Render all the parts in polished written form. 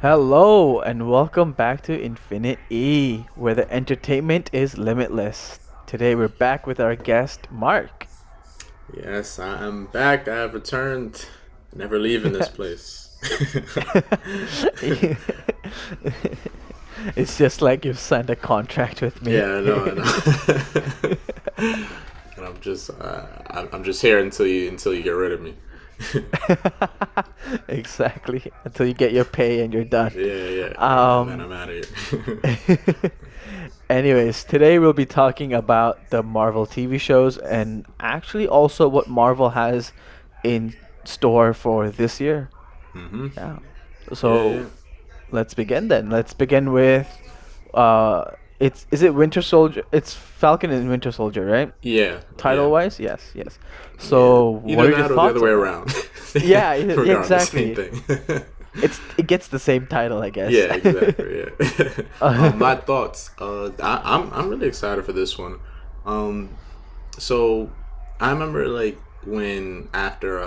Hello and welcome back to Infinite E, where the entertainment is limitless. Today we're back with our guest Mark. Yes, I am back. I have returned. Never leaving this place. It's just like you've signed a contract with me. Yeah, I know, I know. And I'm just here until you get rid of me. Exactly, until you get your pay and you're done. Yeah, yeah, and then Um I'm out of here. Anyways, today we'll be talking about the Marvel TV shows and actually also what Marvel has in store for this year. hmm Yeah. Yeah, So yeah, let's begin then. Let's begin with uh it's is it Winter Soldier? It's Falcon and Winter Soldier, right? yeah, Title yeah, wise? Yes, yes. yeah. So what Either are your that or the other thoughts way on that? around. Yeah, Regardless, same exactly. thing. It gets the same title, I guess. Yeah, exactly. Yeah. My thoughts. I'm really excited for this one. Um, so I remember like when after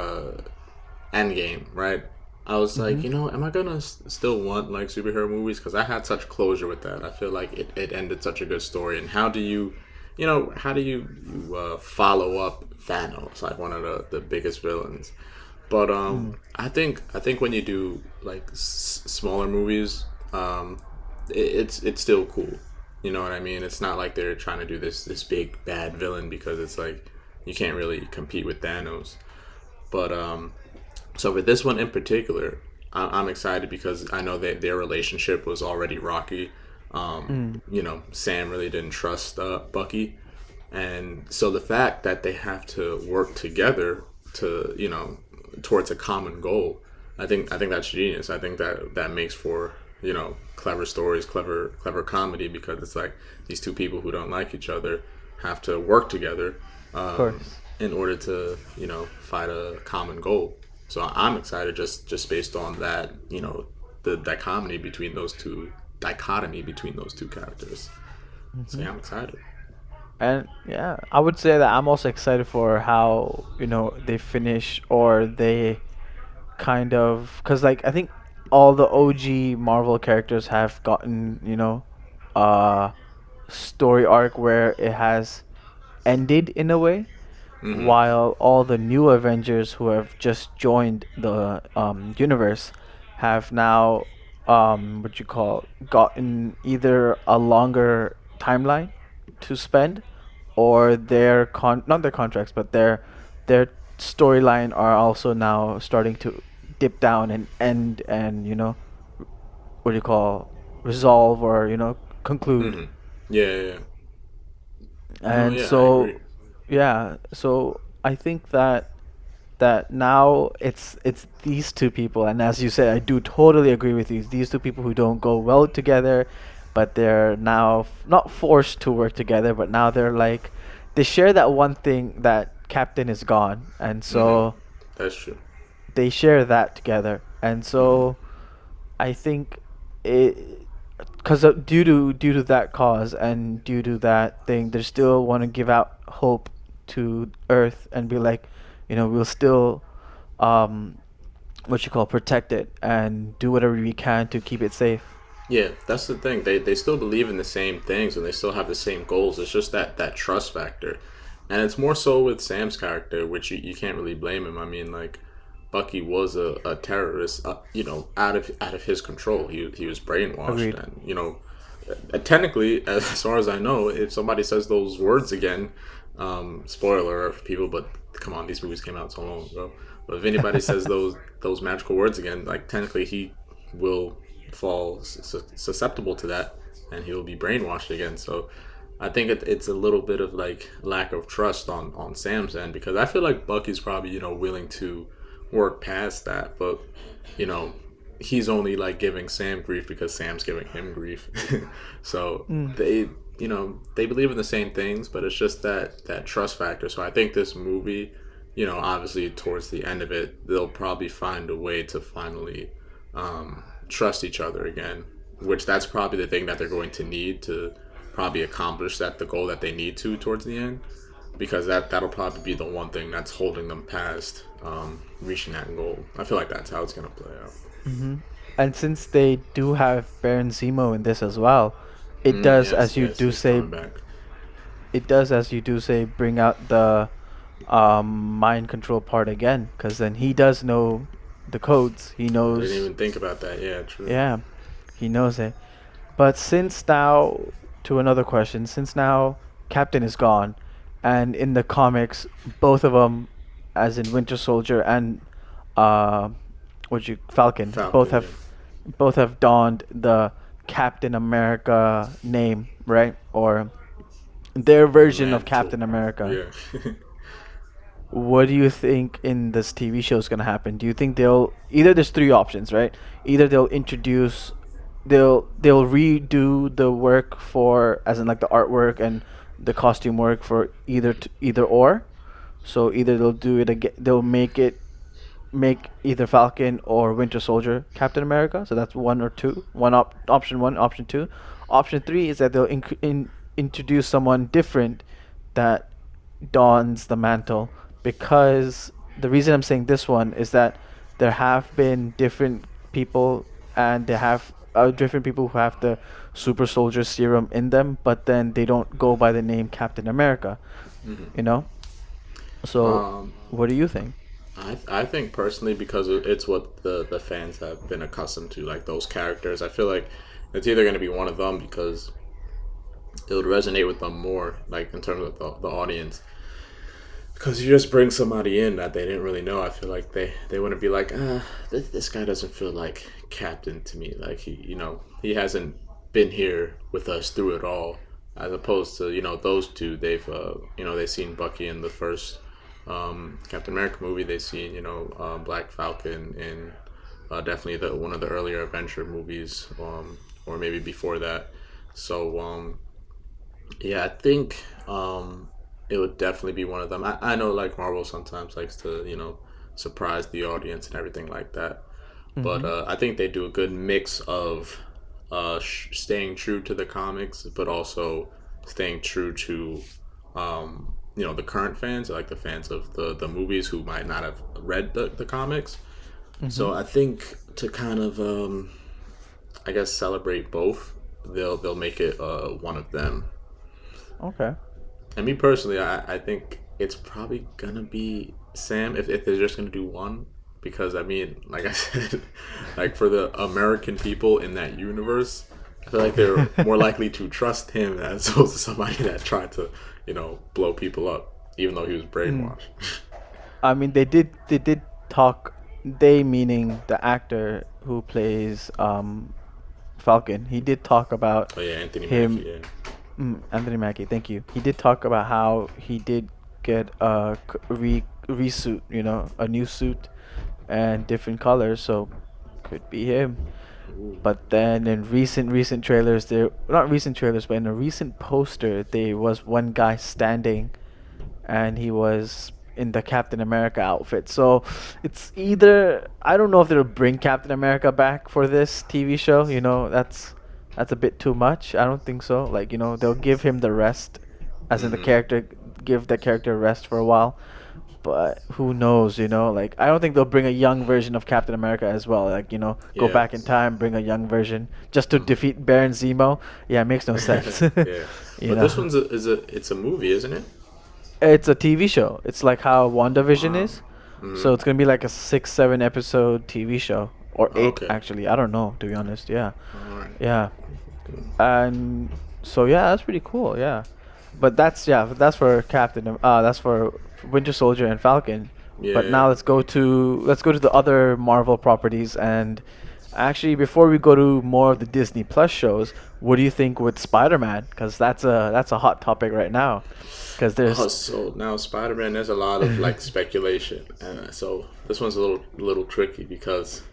Endgame, right? I was like, hmm am I gonna still want like superhero movies? Because I had such closure with that. I feel like it ended such a good story. And how do you follow up Thanos, like one of the biggest villains? But Mm. I think when you do like smaller movies, it's still cool. You know what I mean? It's not like they're trying to do this big bad villain because it's like you can't really compete with Thanos. But so for this one in particular, I'm excited because I know that their relationship was already rocky. Mm. Sam really didn't trust Bucky, and so the fact that they have to work together to towards a common goal, I think that's genius. I think that makes for clever stories, clever comedy, because it's like these two people who don't like each other have to work together Of course. in order to fight a common goal. So I'm excited just based on that, the dichotomy between those two characters. So hmm yeah, I'm excited. And yeah, I would say that I'm also excited for how, they finish or they kind of cuz like I think all the OG Marvel characters have gotten, a story arc where it has ended in a way, Mm-hmm. while all the new Avengers who have just joined the universe have now what you call gotten either a longer timeline to spend or their not their contracts but their storyline are also now starting to dip down and end and what do you call resolve or conclude. Mm-hmm. Yeah, yeah, yeah. No, And yeah, I agree. so yeah, so I think that now it's these two people, and as you said, I do totally agree with you. These two people who don't go well together, but they're now not forced to work together, but now they're like they share that one thing that Captain is gone, and Mm-hmm. so That's true. they share that together, and Mm-hmm. so I think it because due to that cause and due to that thing, they still want to give out hope to Earth and be like, we'll still um what you call protect it and do whatever we can to keep it safe. Yeah, that's the thing. They still believe in the same things and they still have the same goals. It's just that trust factor, and it's more so with Sam's character, which you can't really blame him. I mean, like Bucky was a terrorist, out of his control. He was brainwashed, Agreed. and technically, as far as I know, if somebody says those words again, spoiler for people, but come on, these movies came out so long ago. But if anybody says those magical words again, like technically he will fall susceptible to that, and he will be brainwashed again. So I think it's a little bit of like lack of trust on Sam's end, because I feel like Bucky's probably willing to work past that, but you know he's only like giving Sam grief because Sam's giving him grief. So Mm. they believe in the same things, but it's just that trust factor. So I think this movie, obviously towards the end of it, they'll probably find a way to finally trust each other again, which that's probably the thing that they're going to need to probably accomplish that the goal that they need to towards the end. because that'll probably be the one thing that's holding them past reaching that goal. I feel like that's how it's gonna play out. Hmm. And since they do have Baron Zemo in this as well, it does, Yes, as you yes, do he's say, coming back. bring out the mind control part again, because then he does know the codes. He I didn't knows, even think about that. Yeah, true. yeah, he knows it. But since now, to another question, since now Captain is gone, and in the comics, both of them, as in Winter Soldier and uh, Falcon, Falcon, yeah. both have donned the Captain America name, right? Or their version of Mantle. Captain America. Yeah. What do you think in this TV show is gonna happen? Do you think they'll either there's three options, right? Either they'll redo the work for as in like the artwork and the costume work for either or. So either they'll do it again, they'll make either Falcon or Winter Soldier Captain America. So that's one or two. Option one, option two. Option three is that they'll introduce someone different that dons the mantle. Because the reason I'm saying this one is that there have been different people, and they have different people who have the super soldier serum in them, but then they don't go by the name Captain America. Hmm. You know. So Um, what do you think? I think personally because it's what the fans have been accustomed to, like those characters. I feel like it's either going to be one of them because it would resonate with them more, like in terms of the audience. Because you just bring somebody in that they didn't really know. I feel like they wouldn't be like, this guy doesn't feel like captain to me. Like he hasn't been here with us through it all. As opposed to those two, they've seen Bucky in the first Captain America movie. They've seen Black Falcon in definitely the one of the earlier Avenger movies, or maybe before that. So yeah, I think it would definitely be one of them. I know like Marvel sometimes likes to surprise the audience and everything like that, but Mm-hmm. I think they do a good mix of staying true to the comics, but also staying true to the current fans, like the fans of the movies who might not have read the comics. Mm-hmm. So I think to kind of I guess celebrate both, they'll make it one of them. Okay. And me personally, I think it's probably gonna be Sam if they're just gonna do one. Because I mean, like I said, like for the American people in that universe, I feel like they're more likely to trust him as opposed to somebody that tried to, blow people up, even though he was Mm. brainwashed. I mean, they did talk. They meaning the actor who plays Falcon. He did talk about Oh yeah, Anthony Mackie. him. Yeah. Anthony Mackie. Thank you. He did talk about how he did get a resuit. A new suit and different colors. So could be him. Ooh. But then in recent trailers, there not recent trailers, but in a recent poster, there was one guy standing, and he was in the Captain America outfit. So it's either I don't know if they'll bring Captain America back for this TV show. That's a bit too much. I don't think so. Like they'll give him the rest, as in the Mm-hmm. character, give the character a rest for a while. But who knows? Like I don't think they'll bring a young version of Captain America as well. Like go Yeah. back in time, bring a young version just to Mm-hmm. defeat Baron Zemo. Yeah, it makes no sense. Yeah. you But this know. one's it's a movie, isn't it? It's a TV show. It's like how WandaVision Wow. is. Mm-hmm. So it's gonna be like a 6, 7 episode TV show, or Oh, eight okay. actually. I don't know, to be honest. Yeah, All right. yeah. And so yeah, that's pretty cool. Yeah, but that's for Captain. That's for Winter Soldier and Falcon. Yeah, But now yeah. let's go to the other Marvel properties. And actually, before we go to more of the Disney Plus shows, what do you think with Spider-Man? Because that's a hot topic right now. Because Oh, there's so now Spider Man, there's a lot of like speculation, and so this one's a little tricky because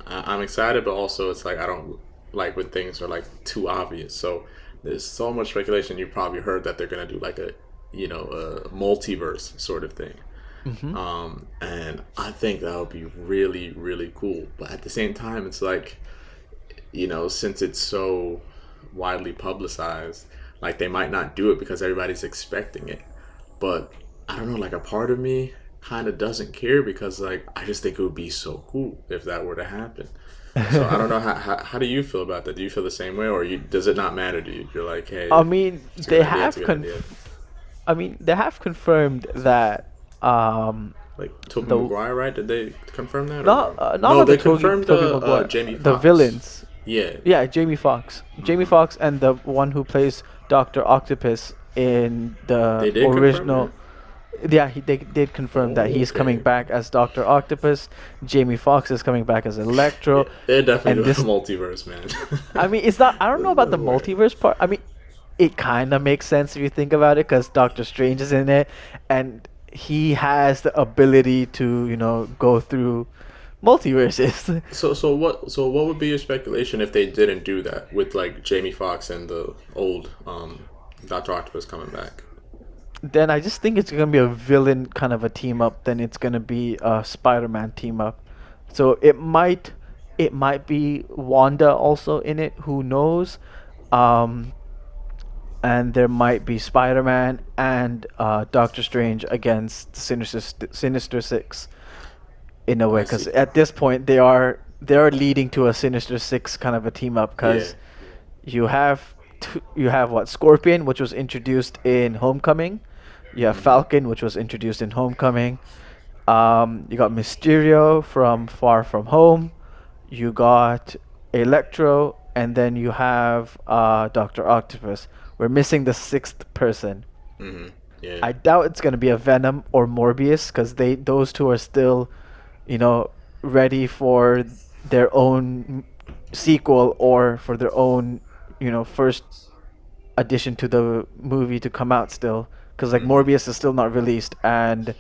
I'm excited, but also it's like I don't like when things are like too obvious. So there's so much speculation. You probably heard that they're gonna do like a multiverse sort of thing, hmm and I think that would be really really cool. But at the same time, it's like since it's so widely publicized, like they might not do it because everybody's expecting it. but I don't know, like a part of me kind of doesn't care because like I just think it would be so cool if that were to happen. So I don't know how do you feel about that? Do you feel the same way, or does it not matter to you? You're like, I hey, mean, it's a good idea. It's a good idea. they have confirmed that Like Tobey the Maguire, right? Did they confirm that or not no? not No, about the they confirmed Toby Maguire, Jamie the Foxx. villains. Yeah. Yeah, Jamie Foxx, and the one who plays Doctor Octopus in the They did confirm that? original. Yeah, they did confirm that Oh, he's coming okay. back as Doctor Octopus. Jamie Foxx is coming back as Yeah, Electro, they're definitely and doing the this. multiverse, man. I mean, it's not. I don't know There's about no the way. multiverse part. I mean, it kind of makes sense if you think about it, because Doctor Strange is in it, and he has the ability to, go through multiverses. So what would be your speculation if they didn't do that with like Jamie Foxx and the old Doctor Octopus coming back? Then I just think it's gonna be a villain kind of a team up. Then it's gonna be a Spider-Man team up. So it might be Wanda also in it. Who knows? Um, and there might be Spider-Man and Doctor Strange against Sinister Six in a Oh, way. I Because see. at this point they are leading to a Sinister Six kind of a team up. Yeah. Because you have what, Scorpion, which was introduced in Homecoming. You have Hmm. Falcon, which was introduced in Homecoming. You got Mysterio from Far From Home. You got Electro, and then you have Doctor Octopus. We're missing the sixth person. Hmm. Yeah. I doubt it's gonna be a Venom or Morbius, because those two are still, you know, ready for their own sequel, or for their own, first addition to the movie to come out still. Because like Hmm. Morbius is still not released, and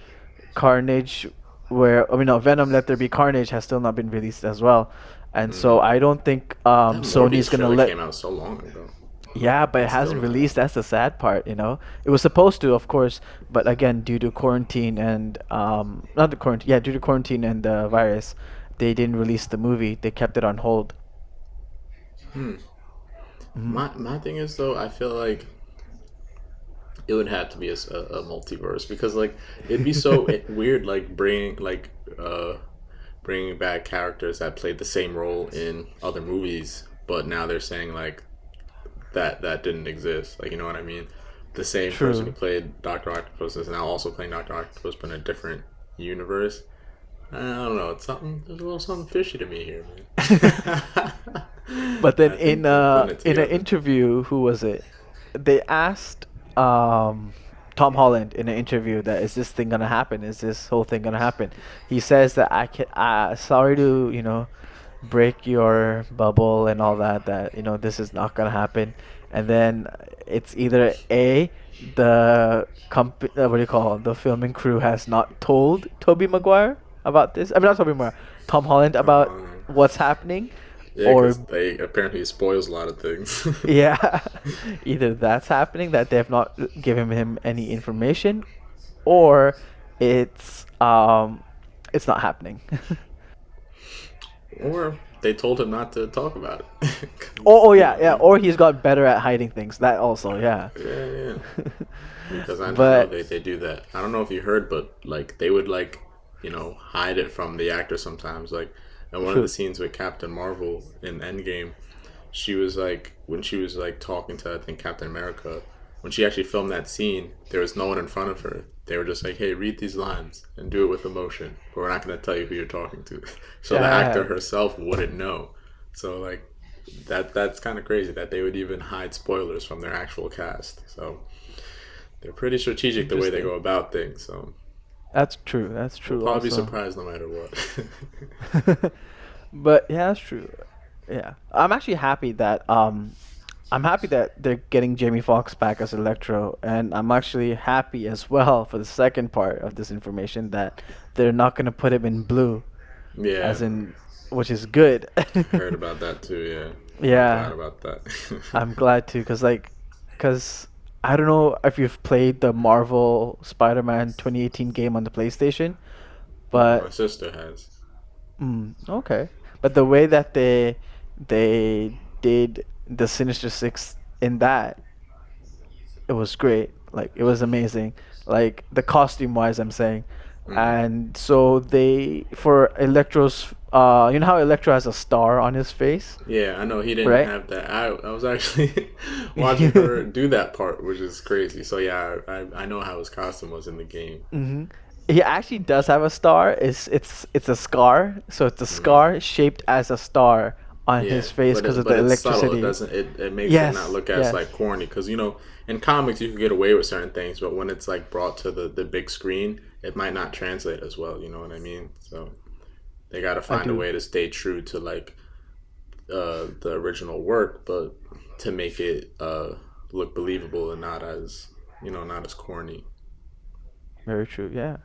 Carnage, where I mean no, Venom Let There Be Carnage has still not been released as well, and so Hmm. I don't think That Sony's Morbius gonna trailer let. came out so long ago. Yeah, but it And still hasn't not. released. That's the sad part, you know. It was supposed to, of course, but again, due to quarantine and not the quarantine, yeah, due to quarantine and the virus, they didn't release the movie. They kept it on hold. Hmm. Mhm. My thing is though, I feel like it would have to be a multiverse because like it'd be so weird like bringing back characters that played the same role in other movies, but now they're saying like that didn't exist. Like you know what I mean? The same person who True. played Doctor Octopus is now also playing Doctor Octopus, but in a different universe. I don't know. It's something. There's a little something fishy to me here, man. But then I think they're putting it in an together. interview, who was it? They asked Tom Holland in an interview that, is this thing gonna happen? Is this whole thing gonna happen? He says that, I can sorry to, break your bubble and all that, this is not gonna happen. And then it's either A, what do you call it, the filming crew has not told Toby Maguire about this. I mean, not Toby Maguire, Tom Holland, Tom about Holland. what's happening, Yeah, or because they apparently spoils a lot of things. yeah, either that's happening, that they have not given him any information, or it's it's not happening. Or they told him not to talk about it. Oh, You know yeah, what I yeah. mean? Or he's got better at hiding things. That also, yeah. Yeah, yeah. Because I know But they do that. I don't know if you heard, but like they would like hide it from the actor sometimes. Like in one of the true. scenes with Captain Marvel in Endgame, she was like when she was like talking to I think Captain America. When she actually filmed that scene, there was no one in front of her. They were just like, "Hey, read these lines and do it with emotion, but we're not going to tell you who you're talking to." So the actor Damn. herself wouldn't know. So like that's kind of crazy that they would even hide spoilers from their actual cast. So they're pretty strategic the way they Interesting. go about things. So That's true. That's we'll true probably be also. surprised no matter what. But yeah, that's true. Yeah. I'm happy that they're getting Jamie Foxx back as Electro, and I'm actually happy as well for the second part of this information, that they're not gonna put him in blue, Yeah, as in, which is good. heard about that too. Yeah, I'm glad Yeah, about that. I'm glad too, cause I don't know if you've played the Marvel Spider-Man 2018 game on the PlayStation, No, my but sister has. okay. But the way that they did the Sinister Six in that, it was great. Like, it was amazing. like the costume wise, I'm saying. Hmm. And so they for Electro's, you know how Electro has a star on his face, Yeah, I know he didn't right? have that. I was actually watching her do that part, which is crazy. So yeah, I know how his costume was in the game. Hmm. He actually does have a star. It's a scar. So it's a Hmm. scar shaped as a star on Yeah, his face because of the but it's subtle. It electricity. doesn't it makes it not Yes, look as yes, like corny because in comics you can get away with certain things, but when it's like brought to the big screen, it might not translate as well. You know what I mean? So they got to I find a do. way to stay true to like the original work, but to make it look believable and not as not as corny. Very true. Yeah.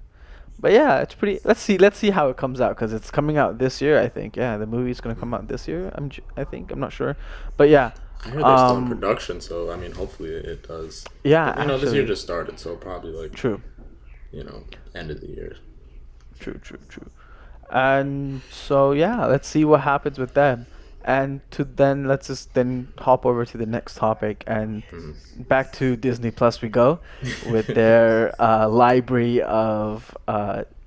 But yeah, it's pretty. Let's see how it comes out because it's coming out this year. I think. Yeah, the movie's gonna come out this year. I think. I'm not sure, but yeah, I hear they're still in um, production, so I mean, hopefully it does. yeah. But this year Actually, just started, so probably like true, you know end of the year. true. And so yeah, let's see what happens with them. And to then let's just then hop over to the next topic and back to Disney Plus we go with their library of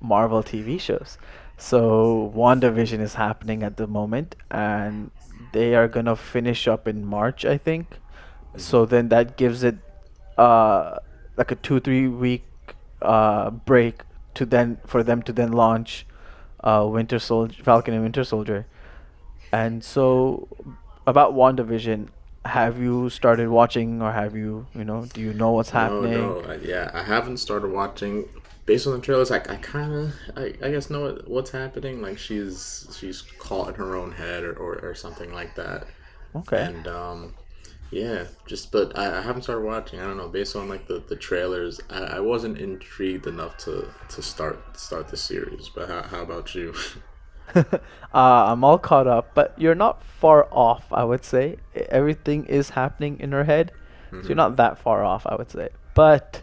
Marvel TV shows. So WandaVision is happening at the moment, and they are gonna finish up in March, I think. So then that gives it uh like a 2 3 week break to then for them to then launch Winter Soldier, Falcon and Winter Soldier. And so, about WandaVision, have you started watching, or have you, do you know what's No, happening? no, yeah, I haven't started watching. Based on the trailers, I kind of, I guess know what's happening. Like she's caught in her own head or something like that, Okay. and yeah, just but I haven't started watching. I don't know. Based on like the trailers, I wasn't intrigued enough to start the series. But how about you? I'm all caught up, but you're not far off, I would say. Everything is happening in her head, so you're Hmm. not that far off, I would say. But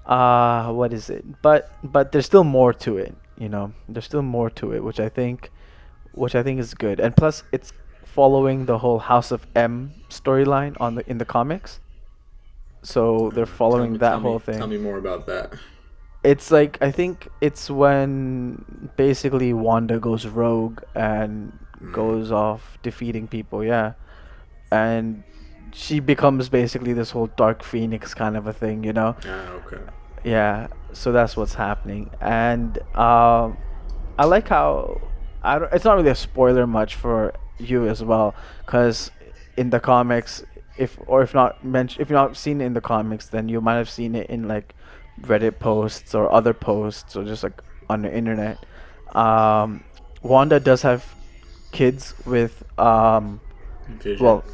what is it? But there's still more to it, There's still more to it, which I think is good. And plus it's following the whole House of M storyline in the comics. So they're Tell following me, that whole tell thing. me more about that. It's like I think it's when basically Wanda goes rogue and Mm. goes off defeating people, yeah. And she becomes basically this whole Dark Phoenix kind of a thing. Ah, okay. Yeah, so that's what's happening. And I like how it's not really a spoiler much for you as well, because in the comics, if you're not seen it in the comics, then you might have seen it in like Reddit posts or other posts or just like on the internet. Um, Wanda does have kids with Vision. well,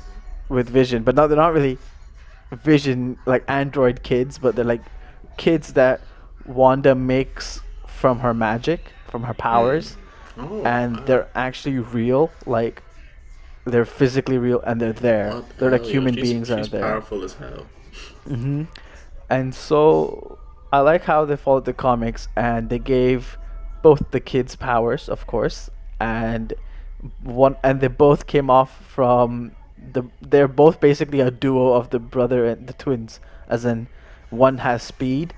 with Vision, but they're not really Vision like android kids, but they're like kids that Wanda makes from her magic, from her Mm. powers, Oh, and they're actually real. Like they're physically real, and they're there. what? They're like Hell yeah, human beings that are she's there. powerful as hell. Hmm. And so I like how they followed the comics, and they gave both the kids powers, of course, and they both came off from they're both basically a duo of the brother and the twins, as in one has speed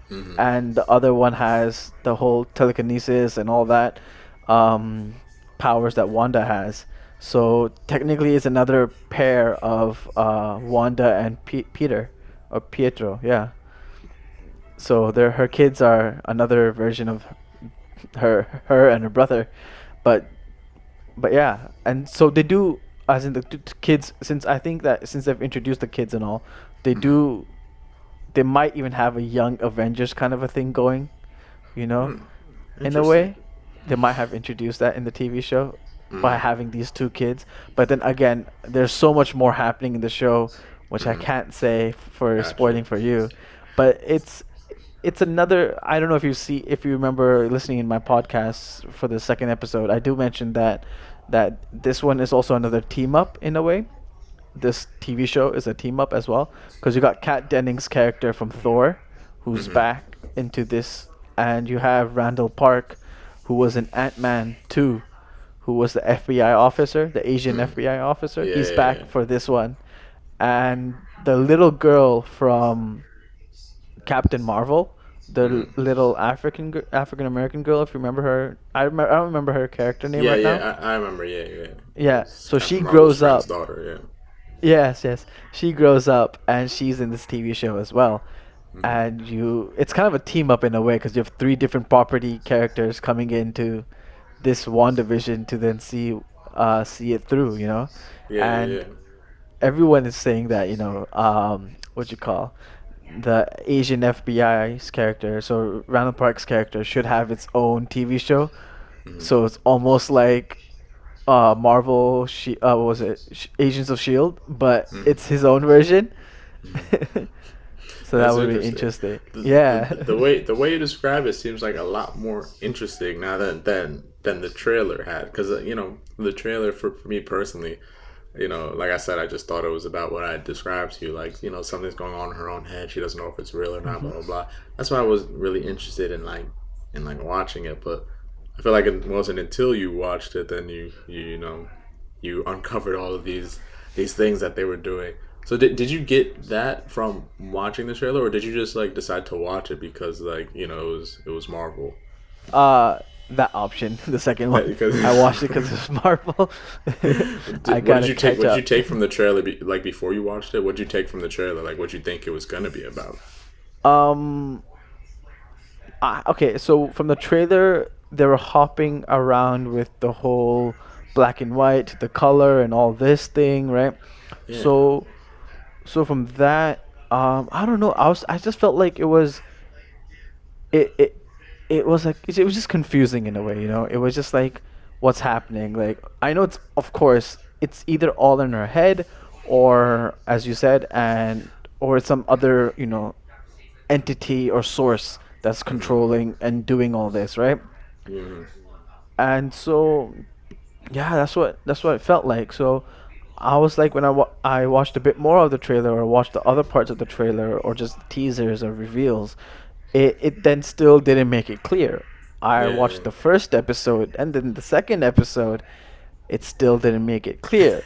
Hmm. and the other one has the whole telekinesis and all that um, powers that Wanda has. So technically, it's another pair of Wanda and Peter or Pietro. Yeah. So her kids are another version of her and her brother, but yeah, and so they do, as in the kids. Since I think that since they've introduced the kids and all, they Hmm. do. They might even have a young Avengers kind of a thing going, you know, Hmm. in a Interesting. way. They might have introduced that in the TV show by Hmm. having these two kids. But then again, there's so much more happening in the show, which I Hmm. can't say for Gotcha. spoiling for you. But it's another. I don't know if you remember listening in my podcast for the second episode. I do mention that this one is also another team up in a way. This TV show is a team up as well, because you got Kat Dennings' character from Thor, who's Hmm. back into this, and you have Randall Park, who was in Ant-Man 2, who was the FBI officer, the Asian Hmm. FBI officer. Yeah, He's yeah, yeah. back for this one, and the little girl from Captain Marvel, the little African American girl. If you remember her, I don't remember her character name Yeah, right now. yeah, I remember. Yeah, yeah. It Yeah, was so Captain she Marvel's grows friend's up. daughter. Yes, yes, she grows up and she's in this TV show as well. Yeah. And it's kind of a team up in a way because you have three different property characters coming into this WandaVision to then see it through, Yeah, yeah, and yeah. everyone is saying that what you call the Asian FBI's character, so Randall Park's character should have its own TV show. So it's almost like Marvel, what was it, Agents of Shield, but it's his own version. So that That's would be interesting. interesting. The, Yeah. the way you describe it seems like a lot more interesting now than the trailer had, because the trailer for me personally, like I said, I just thought it was about what I described to you, like something's going on in her own head, she doesn't know if it's real or not, blah Mhm. blah blah. That's why I was really interested in watching it, but I feel like it wasn't until you watched it then you uncovered all of these things that they were doing. So did you get that from watching the trailer, or did you just like decide to watch it because it was Marvel? Uh, that option, the second one, Because I watched it because it's Marvel. I what did gotta you take? catch What did you up. take from the trailer? Like before you watched it, what did you take from the trailer? Like what you think it was gonna be about? Um, okay, so from the trailer, they were hopping around with the whole black and white, the color, and all this thing, right? Yeah. So, so from that, I don't know. I just felt like it it it was like it was just confusing in a way, It was just like what's happening. Like I know it's of course it's either all in her head, or as you said, and or it's some other entity or source that's controlling and doing all this, right? Hmm. And so yeah, that's what it felt like. So I was like when I watched a bit more of the trailer or watched the other parts of the trailer or just the teasers or reveals, it then still didn't make it clear. I Yeah. watched the first episode and then the second episode, it still didn't make it clear.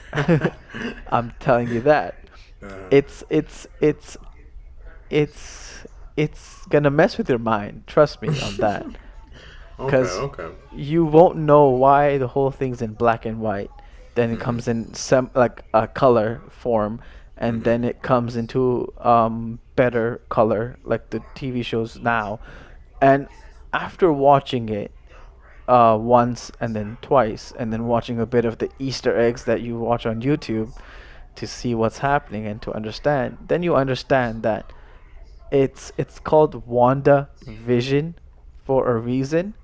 I'm telling you that. uh, It's it's it's it's it's gonna mess with your mind. Trust me on that. okay. Because Okay. you won't know why the whole thing's in black and white. Then it Hmm. comes in some like a color form, and Hmm. then it comes into better color like the TV shows now. And after watching it once and then twice, and then watching a bit of the Easter eggs that you watch on YouTube to see what's happening and to understand, then you understand that it's called Wanda Vision for a reason,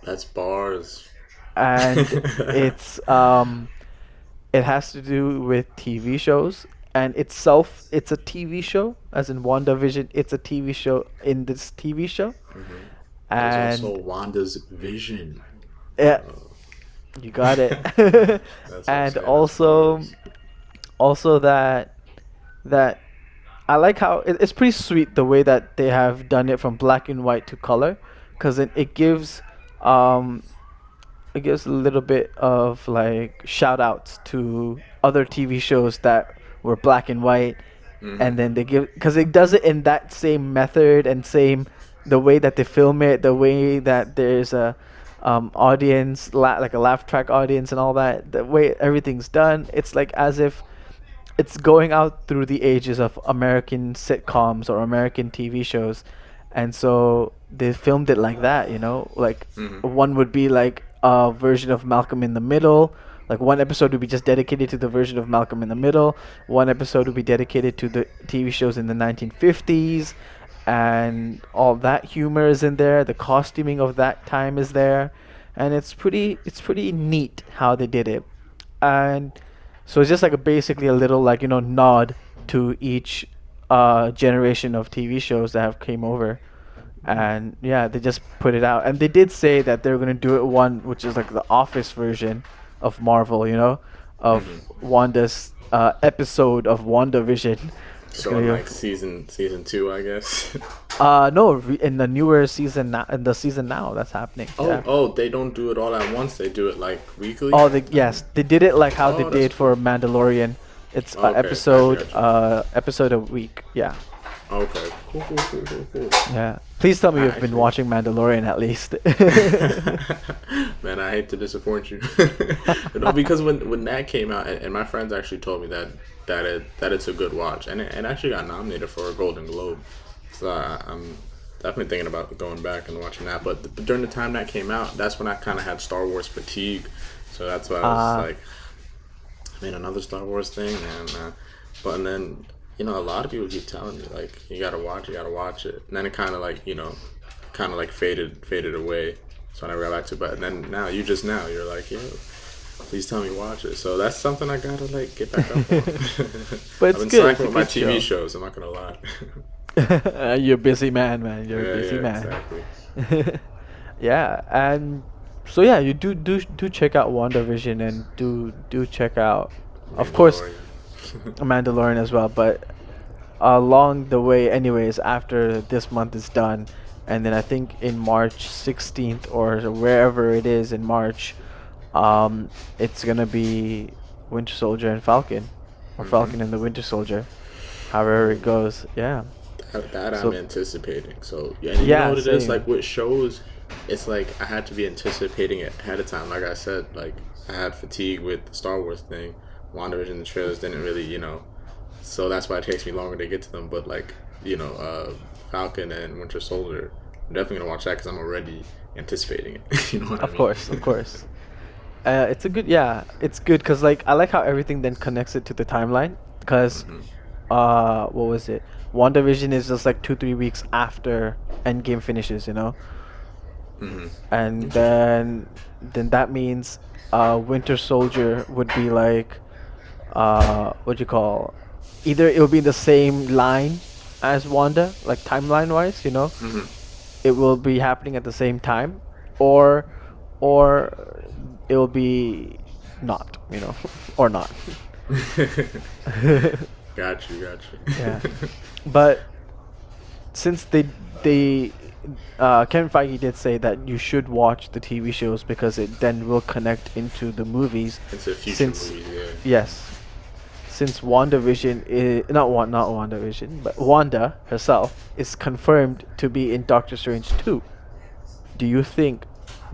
That's bars. and it has to do with TV shows, and it's a TV show, as in WandaVision, it's a TV show in this TV show. Hmm. There's also And Wanda's vision. yeah, Uh, you got it. that's what I'm And saying. That's bars. also that I like how it's pretty sweet the way that they have done it from black and white to color, because um it gives a little bit of like shout outs to other TV shows that were black and white, Hmm. and then they give because it does it in that same method and same the way that they film it, the way that there's a audience like a laugh track audience and all that, the way everything's done, it's like as if it's going out through the ages of American sitcoms or American TV shows, and so they filmed it like that. Like Hmm. one would be like a version of Malcolm in the Middle. Like one episode would be just dedicated to the version of Malcolm in the Middle. One episode would be dedicated to the TV shows in the 1950s, and all that humor is in there. The costuming of that time is there, and it's pretty neat how they did it. And so it's just like basically a little like nod to each generation of TV shows that have came over, and yeah, they just put it out. And they did say that they're gonna do it one, which is like the Office version of Marvel, Hmm. of Wanda's episode of WandaVision. It's So gonna in be like season two, I guess. no, in the newer season now, in the season now that's happening. Oh, Yeah. oh, they don't do it all at once. They do it like weekly. Oh, yes, they did it like how they Oh, that's did for cool. Mandalorian. It's a Okay, gotcha, episode, gotcha. episode a week. Yeah. Okay. Cool. Cool. Cool. Cool. Cool. Yeah. Please tell me I you've been actually. watching Mandalorian at least. Man, I hate to disappoint you. No, because when that came out, and my friends actually told me that it's a good watch, and it actually got nominated for a Golden Globe. So I'm definitely thinking about going back and watching that. But during the time that came out, that's when I kind of had Star Wars fatigue. So that's why I was uh, like, I mean, another Star Wars thing, and but and then a lot of people keep telling me like you gotta watch it, and then it kind of like kind of like faded away. So I never got back to it. But then now you're like, yo, please tell me watch it. So that's something I gotta like get back up on. but I've it's been good. It's slacking a with my good TV show. shows. I'm not gonna lie. You're a busy man, man. You're a Yeah, busy yeah, man. exactly. Yeah, and so yeah, you do check out WandaVision and do check out, of course, Mandalorian. Mandalorian as well. But along the way, anyways, after this month is done, and then I think in March 16th or wherever it is in March, it's gonna be Winter Soldier and Falcon, or hmm Falcon and the Winter Soldier, however Oh, it goes. Yeah. that I'm So anticipating. So yeah, and you know yeah, what it is like same. with shows. It's like I had to be anticipating it ahead of time. Like I said, like I had fatigue with the Star Wars thing. WandaVision, the trailers didn't really, so that's why it takes me longer to get to them. But like Falcon and Winter Soldier, I'm definitely gonna watch that because I'm already anticipating it. You know what I Of mean? course, of course. It's a good, yeah, it's good because like I like how everything then connects it to the timeline. Because hmm what was it? WandaVision is just like 2 3 weeks after Endgame finishes, you know, hmm and Interesting. then that means Winter Soldier would be like what you call, either it will be the same line as Wanda, like timeline wise, you know, hmm it will be happening at the same time, or or it will be not, you know, or not. Got Yeah, you. but since they Kevin Feige did say that you should watch the TV shows because it then will connect into the movies. Into future Since movies, yeah. yes, since WandaVision is not WandaVision, but Wanda herself is confirmed to be in Doctor Strange 2. Do you think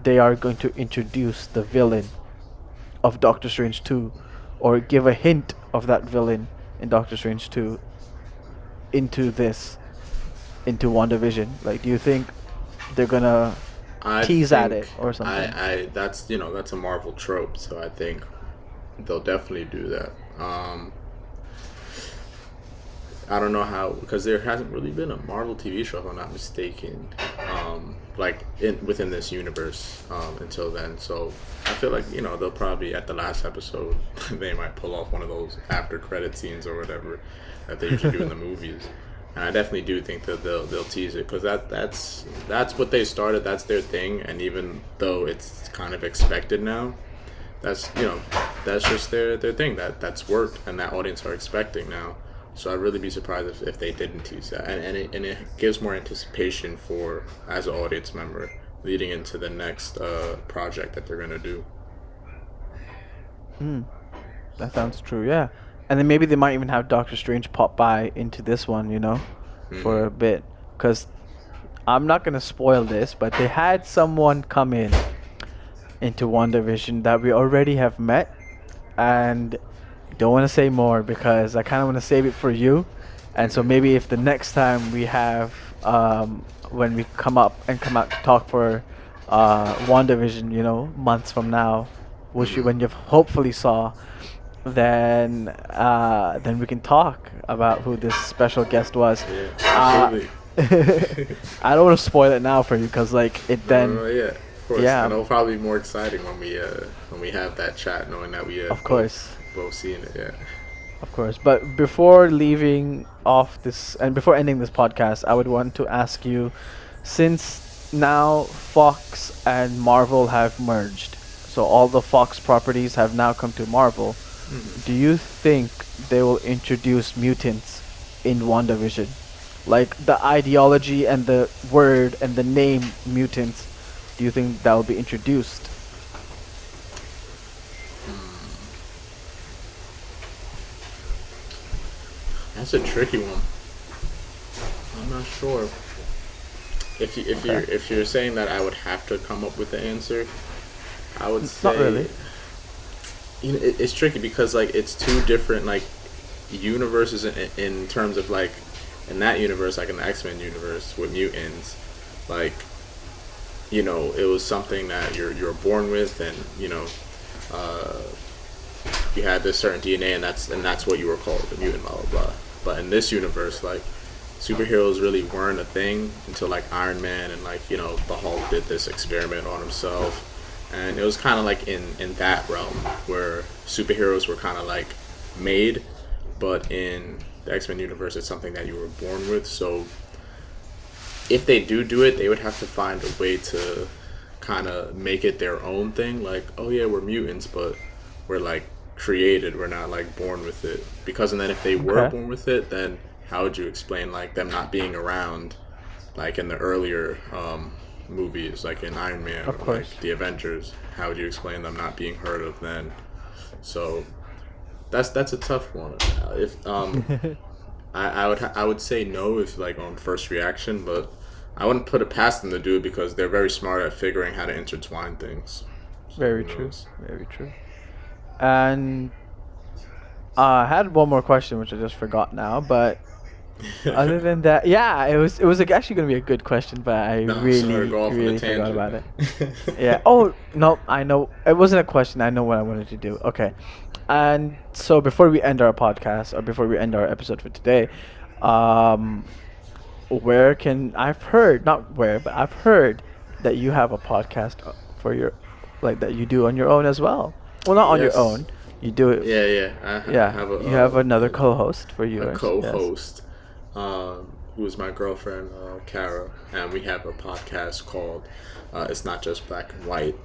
they are going to introduce the villain of Doctor Strange 2 or give a hint of that villain in Doctor Strange 2 into this, into WandaVision? Like, do you think they're gonna I tease at think it or something? I that's that's a Marvel trope, so I think they'll definitely do that. I don't know how because there hasn't really been a Marvel TV show, if I'm not mistaken, like within this universe until then. So I feel like they'll probably at the last episode they might pull off one of those after credit scenes or whatever that they usually do in the movies. And I definitely do think that they'll tease it because that's what they started. That's their thing, and even though it's kind of expected now, that's that's just their thing that's worked and that audience are expecting now. So I'd really be surprised if they didn't tease that, and it gives more anticipation for as an audience member leading into the next project that they're gonna do. Mm, that sounds true, yeah. And then maybe they might even have Doctor Strange pop by into this one, you know, for Mm-hmm. a bit. Because I'm not gonna spoil this, but they had someone come in into WandaVision that we already have met, and don't want to say more because I kind of want to save it for you. And so Mm-hmm. maybe if the next time we have, when we come out to talk for WandaVision, you know, months from now, which you, Mm-hmm. when you've hopefully saw, then we can talk about who this special guest was. Yeah, Uh, absolutely. I don't want to spoil it now for you because like it No, then, no, yeah, of course, yeah, and it'll probably be more exciting when we have that chat, knowing that we of both course. both seen it. Yeah. Of course, but before leaving off this and before ending this podcast, I would want to ask you, since now Fox and Marvel have merged, so all the Fox properties have now come to Marvel, do hmm you think they will introduce mutants in WandaVision? Like the ideology and the word and the name mutants, do you think that will be introduced? That's a tricky one. not sure. Okay. If you're saying that I would have to come up with the answer, I would Not say, really. it's tricky because like it's two different like universes in terms of like in that universe, like in the X-Men universe with mutants, like it was something that you're born with, and uh, you had this certain DNA, and that's what you were called, a mutant, blah blah blah. But in this universe, like superheroes really weren't a thing until like Iron Man and like the Hulk did this experiment on himself, and it was kind of like in that realm where superheroes were kind of like made, but in the X Men universe, it's something that you were born with. So if they do it, they would have to find a way to kind of make it their own thing. Like, oh yeah, we're mutants, but we're like created. We're not like born with it. Because and then if they were Okay. born with it, then how would you explain like them not being around, like in the earlier movies, like in Iron Man Of or like course. the Avengers? How would you explain them not being heard of then? So that's a tough one. If I would say no if like on first reaction, but I wouldn't put it past them to do it because they're very smart at figuring how to intertwine things. So Very who true. knows? Very true. And I had one more question, which I just forgot now. But other than that, yeah, it was like actually gonna be a good question, but I No, sorry, really go off on a really forgot tangent, about it. man. Yeah. Oh no, I know it wasn't a question. I know what I wanted to do. Okay. And so before we end our podcast, or before we end our episode for today, um, where can I've heard, not where, but I've heard that you have a podcast for your, like that you do on your own as well. Well, not on your Yes. own. You do it. Yeah, yeah. I Yeah, have you have another co-host for a yours. Yes. co-host, who is my girlfriend, Kara, and we have a podcast called "It's Not Just Black and White,"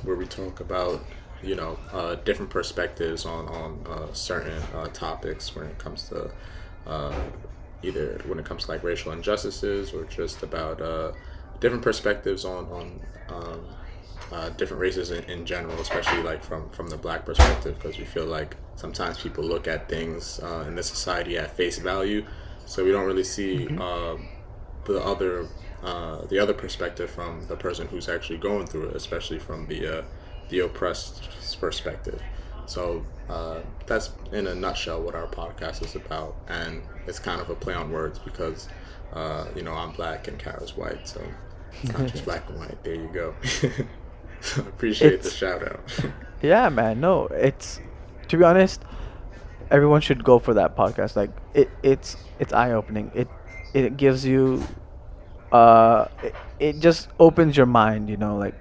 where we talk about different perspectives on certain topics when it comes to uh, either when it comes to like racial injustices or just about different perspectives on different races in general, especially like from the black perspective, because we feel like sometimes people look at things in this society at face value, so we don't really see Hmm. the other perspective from the person who's actually going through it, especially from the oppressed perspective. So that's in a nutshell what our podcast is about, and it's kind of a play on words because I'm black and Kara's white, so it's not just black and white. There you go. So I appreciate the It's shout out. yeah, man. No, it's to be honest, everyone should go for that podcast. Like it's eye opening. It gives you it just opens your mind. Like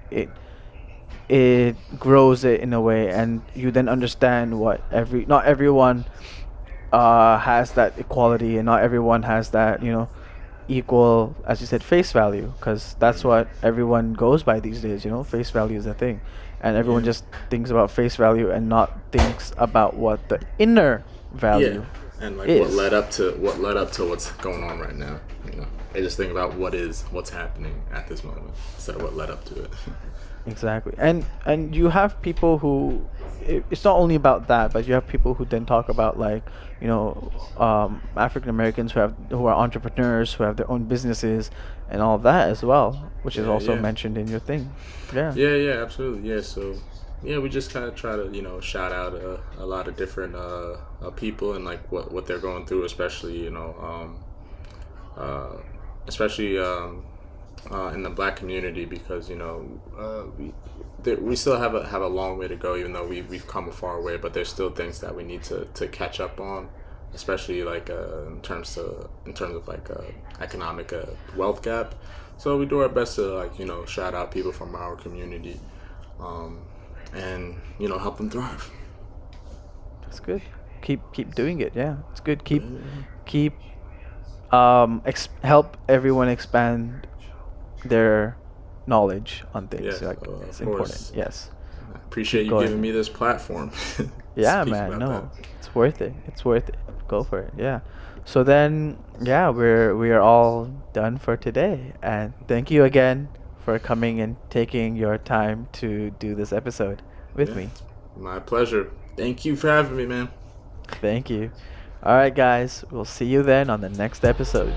it grows it in a way, and you then understand what not everyone has that equality, and not everyone has that equal, as you said, face value, because that's what everyone goes by these days. Face value is a thing, and everyone Yeah, just thinks about face value and not thinks about what the inner yeah, value and like is. what led up to what's going on right now. I just think about what's happening at this moment instead of what led up to it. Exactly. And you have people who it's not only about that, but you have people who then talk about, like, African Americans who are entrepreneurs, who have their own businesses and all of that as well, which is Yeah, also yeah. mentioned in your thing. Yeah. Yeah, yeah, absolutely. Yeah, so yeah, we just kind of try to shout out a lot of different people and like what they're going through, especially uh, especially in the black community because we still have a long way to go, even though we've come a far way, but there's still things that we need to catch up on, especially like in terms of like economic wealth gap. So we do our best to like shout out people from our community, um, and help them thrive. That's good. Keep doing it. Yeah. It's good. Keep help everyone expand their knowledge on things. Yeah, Like, of it's important. course. Yes. I Keep appreciate you giving going. me this platform. Yeah, Speak man. about that. No, it's worth it. It's worth it. Go for it. Yeah. So then, yeah, we are all done for today. And thank you again for coming and taking your time to do this episode with Yeah, me. it's my pleasure. Thank you for having me, man. Thank you. All right, guys. We'll see you then on the next episode.